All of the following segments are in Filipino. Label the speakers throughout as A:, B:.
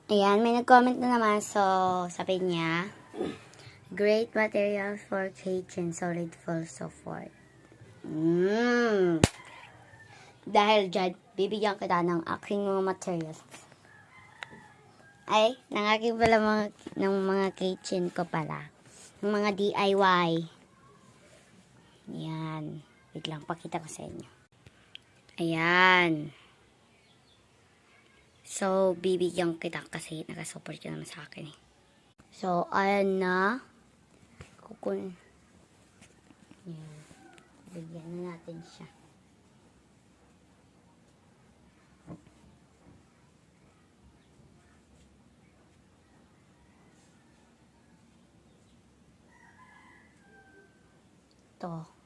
A: Ayan, may nag-comment na naman. So, sabi niya, great materials for kitchen, solid full support. Dahil dyan, bibigyan kita ng aking mga materials. Ay, ng aking pala ng mga kitchen ko pala. Ng mga DIY. Ayan. Wait lang, pakita ko sa inyo. Ayan. So, bibigyan kita kasi nakasupport ka naman sa akin eh. So, ayan na. Ayan. Bigyan na natin siya. Ito.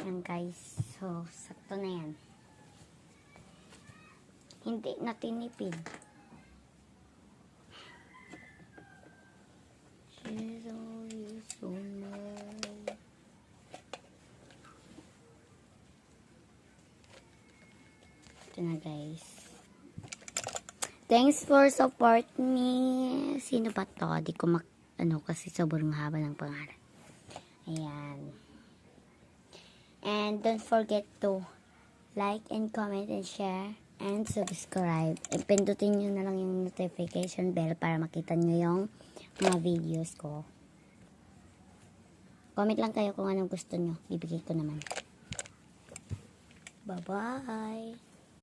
A: Ayan guys. So, sakto na yan. Hindi na tinipid. Ito na guys. Thanks for support me. Sino ba to? Di ko kasi sobrang haba ng pangalan. Ayan. And don't forget to like and comment and share and subscribe. Pindutin nyo na lang yung notification bell para makita nyo yung mga videos ko. Comment lang kayo kung anong gusto nyo. Bibigay ko naman. Bye-bye!